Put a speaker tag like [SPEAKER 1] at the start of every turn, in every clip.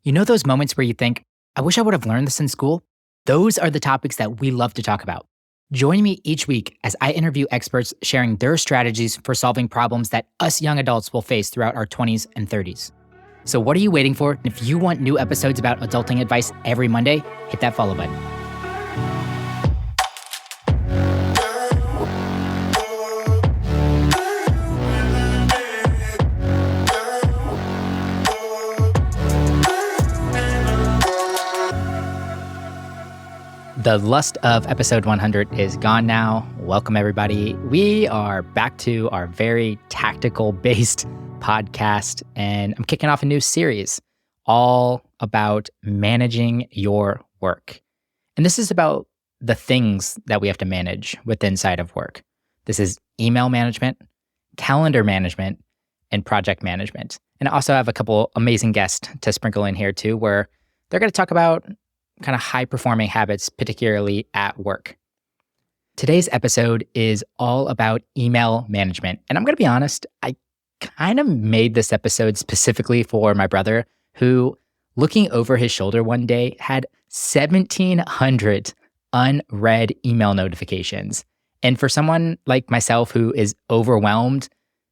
[SPEAKER 1] You know those moments where you think, I wish I would have learned this in school? Those are the topics that we love to talk about. Join me each week as I interview experts sharing their strategies for solving problems that us young adults will face throughout our 20s and 30s. So what are you waiting for? If you want new episodes about adulting advice every Monday, hit that follow button. The lust of episode 100 is gone now. Welcome, everybody. We are back to our very tactical-based podcast, and I'm kicking off a new series all about managing your work. And this is about the things that we have to manage within side of work. This is email management, calendar management, and project management. And I also have a couple amazing guests to sprinkle in here too, where they're going to talk about kind of high-performing habits, particularly at work. Today's episode is all about email management. And I'm going to be honest, I kind of made this episode specifically for my brother, who, looking over his shoulder one day, had 1,700 unread email notifications. And for someone like myself who is overwhelmed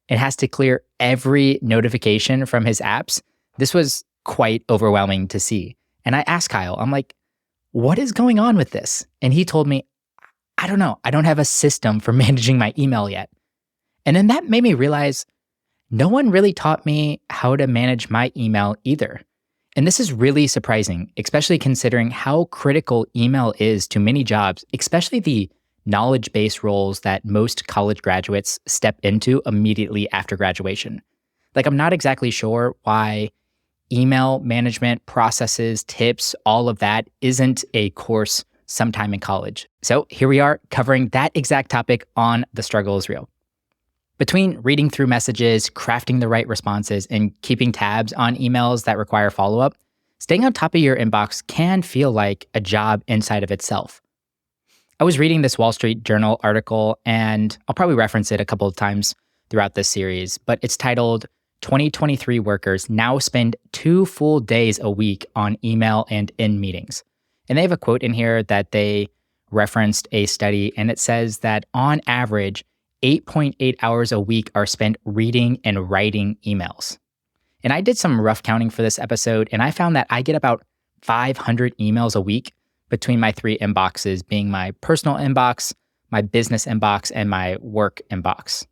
[SPEAKER 1] and has to clear every notification from his apps, this was quite overwhelming to see. And I asked Kyle, I'm like, what is going on with this? And he told me, I don't know. I don't have a system for managing my email yet. And then that made me realize no one really taught me how to manage my email either. And this is really surprising, especially considering how critical email is to many jobs, especially the knowledge-based roles that most college graduates step into immediately after graduation. Like, I'm not exactly sure why email management processes, tips, all of that isn't a course sometime in college. So here we are covering that exact topic on The Struggle is Real. Between reading through messages, crafting the right responses, and keeping tabs on emails that require follow-up, staying on top of your inbox can feel like a job inside of itself. I was reading this Wall Street Journal article, and I'll probably reference it a couple of times throughout this series, but it's titled 2023 workers now spend 2 full days a week on email and in meetings. And they have a quote in here that they referenced a study, and it says that on average, 8.8 hours a week are spent reading and writing emails. And I did some rough counting for this episode, and I found that I get about 500 emails a week between my 3 inboxes, being my personal inbox, my business inbox, and my work inbox.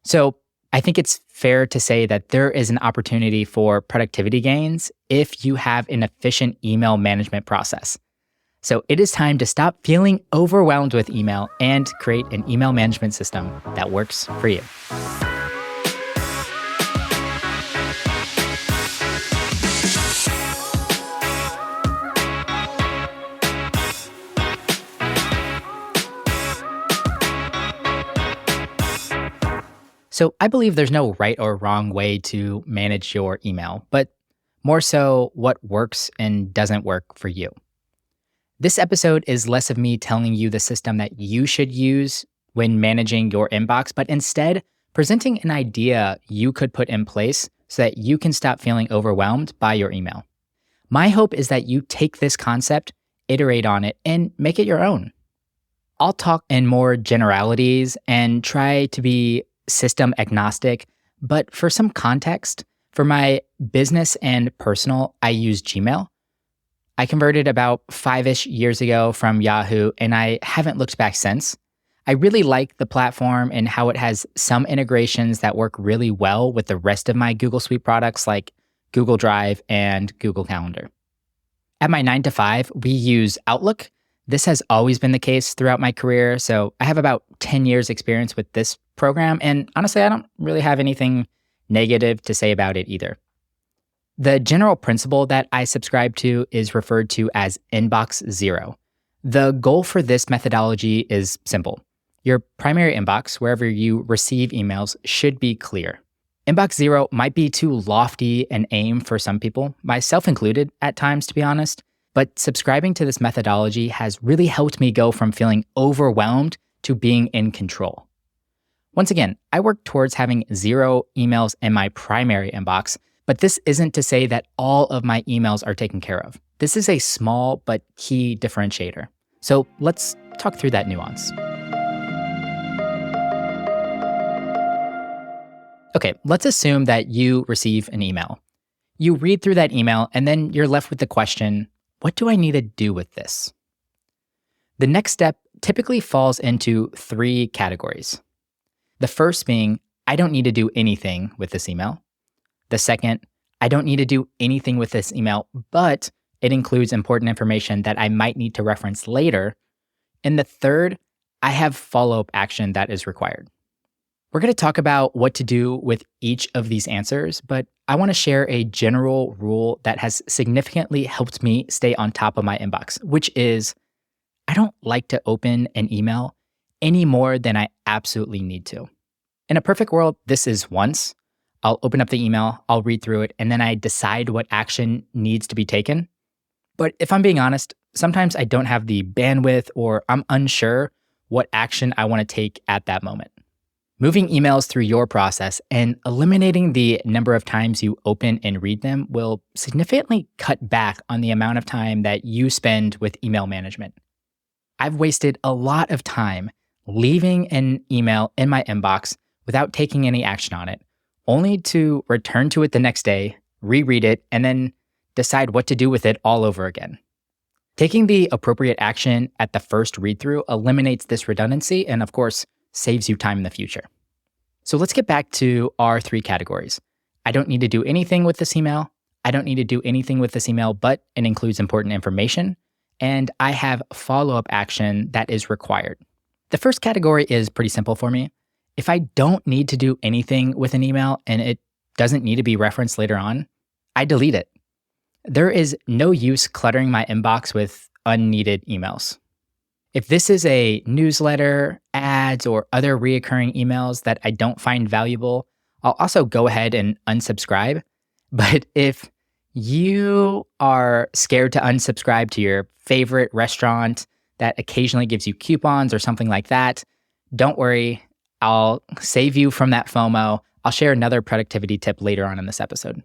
[SPEAKER 1] So I think it's fair to say that there is an opportunity for productivity gains if you have an efficient email management process. So it is time to stop feeling overwhelmed with email and create an email management system that works for you. So I believe there's no right or wrong way to manage your email, but more so what works and doesn't work for you. This episode is less of me telling you the system that you should use when managing your inbox, but instead presenting an idea you could put in place so that you can stop feeling overwhelmed by your email. My hope is that you take this concept, iterate on it, and make it your own. I'll talk in more generalities and try to be system agnostic, but for some context, for my business and personal, I use Gmail. I converted about 5-ish years ago from Yahoo, and I haven't looked back since. I really like the platform and how it has some integrations that work really well with the rest of my Google Suite products like Google Drive and Google Calendar. At my 9-to-5, we use Outlook. This has always been the case throughout my career, so I have about 10 years experience with this program, and honestly, I don't really have anything negative to say about it either. The general principle that I subscribe to is referred to as Inbox Zero. The goal for this methodology is simple. Your primary inbox, wherever you receive emails, should be clear. Inbox Zero might be too lofty an aim for some people, myself included at times, to be honest, but subscribing to this methodology has really helped me go from feeling overwhelmed to being in control. Once again, I work towards having 0 emails in my primary inbox, But this isn't to say that all of my emails are taken care of. This is a small but key differentiator. So let's talk through that nuance. Okay, let's assume that you receive an email. You read through that email and then you're left with the question, what do I need to do with this? The next step typically falls into three categories. The first being, I don't need to do anything with this email. The second, I don't need to do anything with this email, but it includes important information that I might need to reference later. And the third, I have follow-up action that is required. We're going to talk about what to do with each of these answers, but I want to share a general rule that has significantly helped me stay on top of my inbox, which is I don't like to open an email any more than I absolutely need to. In a perfect world, this is once. I'll open up the email, I'll read through it, and then I decide what action needs to be taken. But if I'm being honest, sometimes I don't have the bandwidth or I'm unsure what action I want to take at that moment. Moving emails through your process and eliminating the number of times you open and read them will significantly cut back on the amount of time that you spend with email management. I've wasted a lot of time leaving an email in my inbox without taking any action on it, only to return to it the next day, reread it, and then decide what to do with it all over again. Taking the appropriate action at the first read through eliminates this redundancy and, of course, saves you time in the future. So let's get back to our three categories. I don't need to do anything with this email. I don't need to do anything with this email, but it includes important information. And I have follow-up action that is required. The first category is pretty simple for me. If I don't need to do anything with an email and it doesn't need to be referenced later on, I delete it. There is no use cluttering my inbox with unneeded emails. If this is a newsletter, ads, or other reoccurring emails that I don't find valuable, I'll also go ahead and unsubscribe. But if you are scared to unsubscribe to your favorite restaurant that occasionally gives you coupons or something like that, don't worry. I'll save you from that FOMO. I'll share another productivity tip later on in this episode.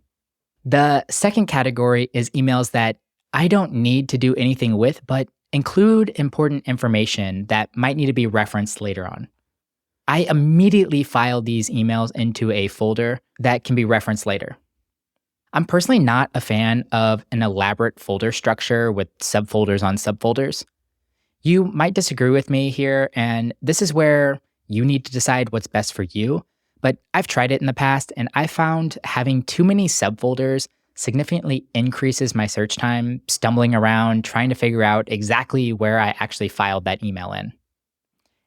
[SPEAKER 1] The second category is emails that I don't need to do anything with, but include important information that might need to be referenced later on. I immediately file these emails into a folder that can be referenced later. I'm personally not a fan of an elaborate folder structure with subfolders on subfolders. You might disagree with me here, and this is where you need to decide what's best for you. But I've tried it in the past, and I found having too many subfolders significantly increases my search time, stumbling around, trying to figure out exactly where I actually filed that email in.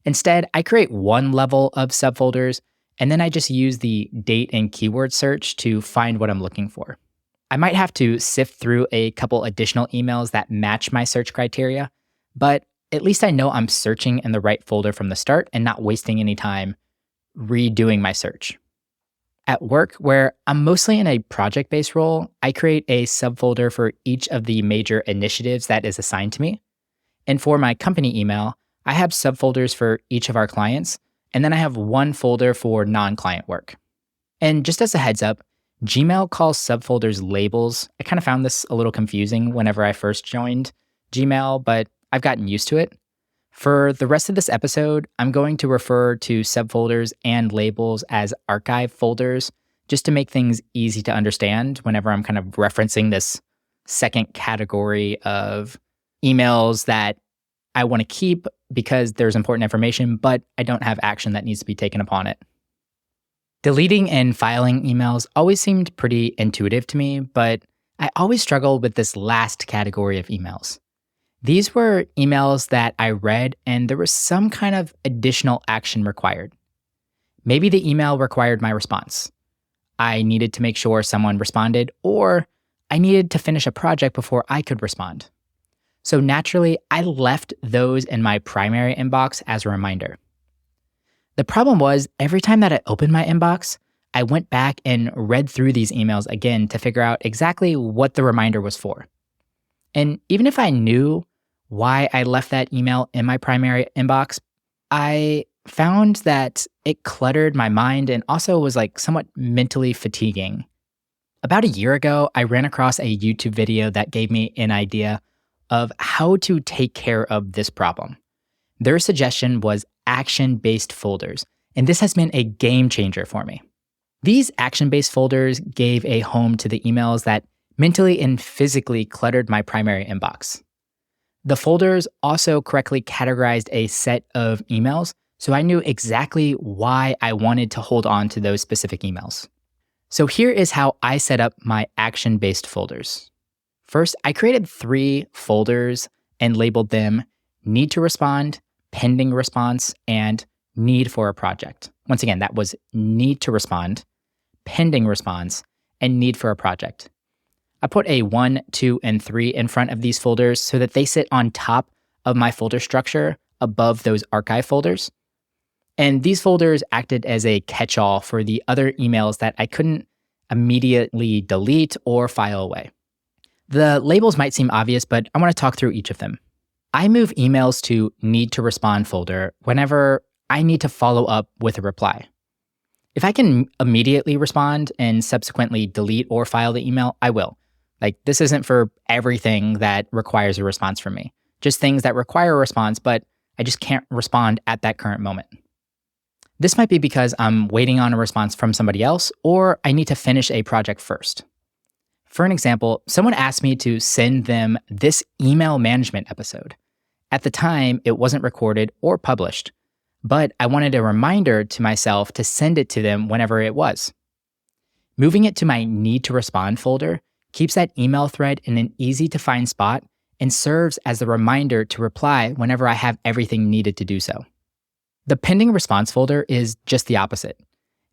[SPEAKER 1] Instead, I create one level of subfolders, and then I just use the date and keyword search to find what I'm looking for. I might have to sift through a couple additional emails that match my search criteria, but at least I know I'm searching in the right folder from the start and not wasting any time redoing my search. At work, where I'm mostly in a project-based role, I create a subfolder for each of the major initiatives that is assigned to me. And for my company email, I have subfolders for each of our clients, and then I have one folder for non-client work. And just as a heads up, Gmail calls subfolders labels. I kind of found this a little confusing whenever I first joined Gmail, but I've gotten used to it. For the rest of this episode, I'm going to refer to subfolders and labels as archive folders, just to make things easy to understand whenever I'm kind of referencing this second category of emails that I want to keep because there's important information, but I don't have action that needs to be taken upon it. Deleting and filing emails always seemed pretty intuitive to me, but I always struggled with this last category of emails. These were emails that I read and there was some kind of additional action required. Maybe the email required my response. I needed to make sure someone responded, or I needed to finish a project before I could respond. So naturally, I left those in my primary inbox as a reminder. The problem was, every time that I opened my inbox, I went back and read through these emails again to figure out exactly what the reminder was for. And even if I knew why I left that email in my primary inbox, I found that it cluttered my mind and also was like somewhat mentally fatiguing. About a year ago, I ran across a YouTube video that gave me an idea of how to take care of this problem. Their suggestion was action based folders, and this has been a game changer for me. These action based folders gave a home to the emails that mentally and physically cluttered my primary inbox. The folders also correctly categorized a set of emails, so I knew exactly why I wanted to hold on to those specific emails. So here is how I set up my action based folders. First, I created 3 folders and labeled them Need to Respond, Pending Response, and Need for a Project. Once again, that was Need to Respond, Pending Response, and Need for a Project. I put a 1, 2, and 3 in front of these folders so that they sit on top of my folder structure above those archive folders. And these folders acted as a catch-all for the other emails that I couldn't immediately delete or file away. The labels might seem obvious, but I want to talk through each of them. I move emails to Need to Respond folder whenever I need to follow up with a reply. If I can immediately respond and subsequently delete or file the email, I will. This isn't for everything that requires a response from me. Just things that require a response, but I just can't respond at that current moment. This might be because I'm waiting on a response from somebody else, or I need to finish a project first. For an example, someone asked me to send them this email management episode. At the time, it wasn't recorded or published, but I wanted a reminder to myself to send it to them whenever it was. Moving it to my Need to Respond folder keeps that email thread in an easy-to-find spot and serves as the reminder to reply whenever I have everything needed to do so. The Pending Response folder is just the opposite.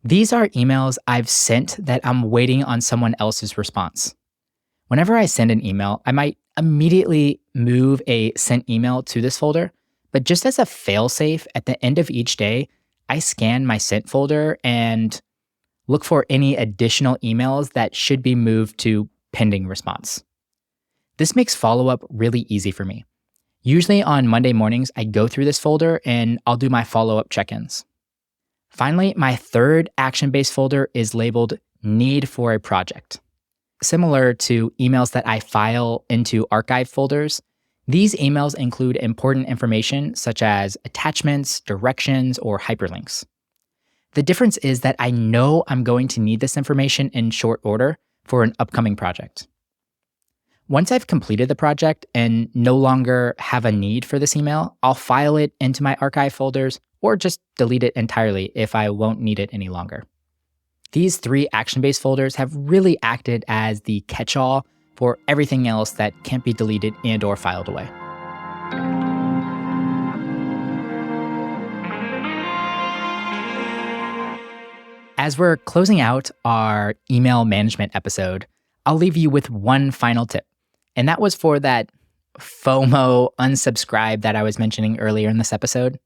[SPEAKER 1] These are emails I've sent that I'm waiting on someone else's response. Whenever I send an email, I might immediately move a sent email to this folder, but just as a failsafe, at the end of each day, I scan my sent folder and look for any additional emails that should be moved to pending response. This makes follow-up really easy for me. Usually on Monday mornings, I go through this folder and I'll do my follow-up check-ins. Finally, my third action-based folder is labeled Need for a Project. Similar to emails that I file into archive folders, these emails include important information such as attachments, directions, or hyperlinks. The difference is that I know I'm going to need this information in short order for an upcoming project. Once I've completed the project and no longer have a need for this email, I'll file it into my archive folders or just delete it entirely if I won't need it any longer. These 3 action-based folders have really acted as the catch-all for everything else that can't be deleted and or filed away. As we're closing out our email management episode, I'll leave you with one final tip. And that was for that FOMO unsubscribe that I was mentioning earlier in this episode.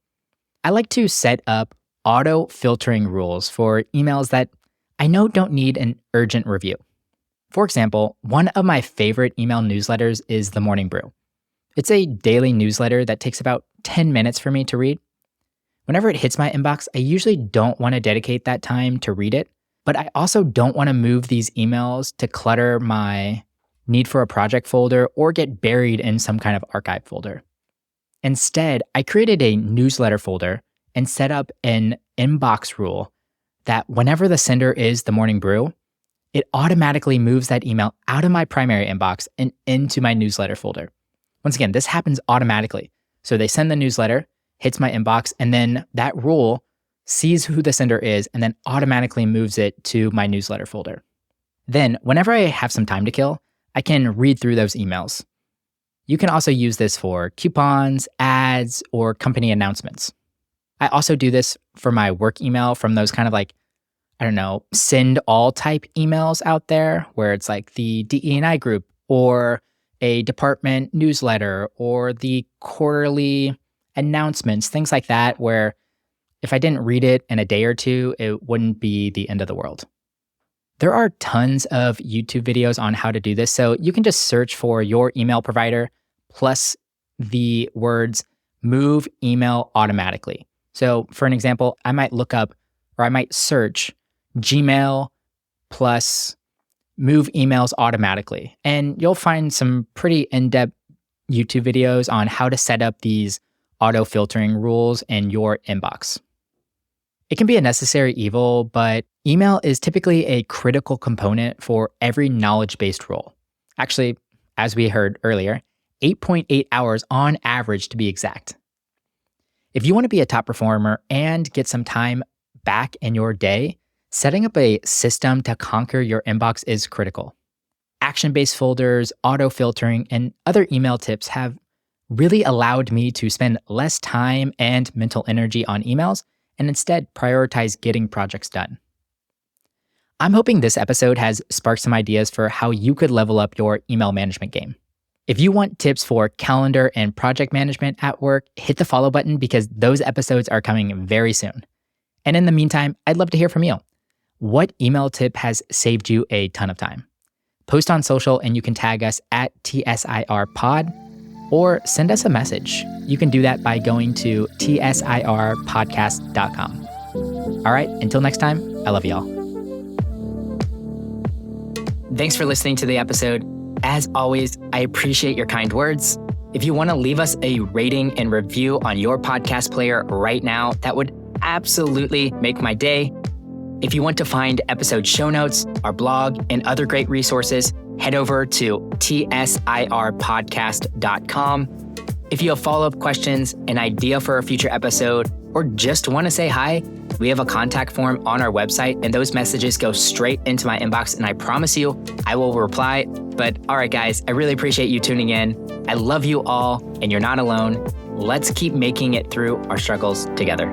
[SPEAKER 1] I like to set up auto filtering rules for emails that I know don't need an urgent review. For example, one of my favorite email newsletters is The Morning Brew. It's a daily newsletter that takes about 10 minutes for me to read. Whenever it hits my inbox, I usually don't want to dedicate that time to read it, but I also don't want to move these emails to clutter my Need for a Project folder or get buried in some kind of archive folder. Instead, I created a newsletter folder and set up an inbox rule that whenever the sender is The Morning Brew, it automatically moves that email out of my primary inbox and into my newsletter folder. Once again, this happens automatically. So they send the newsletter, hits my inbox, and then that rule sees who the sender is and then automatically moves it to my newsletter folder. Then, whenever I have some time to kill, I can read through those emails. You can also use this for coupons, ads, or company announcements. I also do this for my work email from those kind of send all type emails out there where it's like the DE&I group or a department newsletter or the quarterly announcements, things like that, where if I didn't read it in a day or two, it wouldn't be the end of the world. There are tons of YouTube videos on how to do this, so you can just search for your email provider plus the words move email automatically. So for an example, I might look up or I might search Gmail plus move emails automatically. And you'll find some pretty in-depth YouTube videos on how to set up these auto filtering rules in your inbox. It can be a necessary evil, but email is typically a critical component for every knowledge-based role. Actually, as we heard earlier, 8.8 hours on average to be exact. If you want to be a top performer and get some time back in your day, setting up a system to conquer your inbox is critical. Action-based folders, auto-filtering, and other email tips have really allowed me to spend less time and mental energy on emails and instead prioritize getting projects done. I'm hoping this episode has sparked some ideas for how you could level up your email management game. If you want tips for calendar and project management at work, hit the follow button because those episodes are coming very soon. And in the meantime, I'd love to hear from you. What email tip has saved you a ton of time? Post on social and you can tag us at TSIRpod or send us a message. You can do that by going to tsirpodcast.com. All right, until next time, I love y'all. Thanks for listening to the episode. As always, I appreciate your kind words. If you want to leave us a rating and review on your podcast player right now, that would absolutely make my day. If you want to find episode show notes, our blog, and other great resources, head over to tsirpodcast.com. If you have follow-up questions, an idea for a future episode, or just want to say hi, we have a contact form on our website, and those messages go straight into my inbox, and I promise you, I will reply. But all right, guys, I really appreciate you tuning in. I love you all, and you're not alone. Let's keep making it through our struggles together.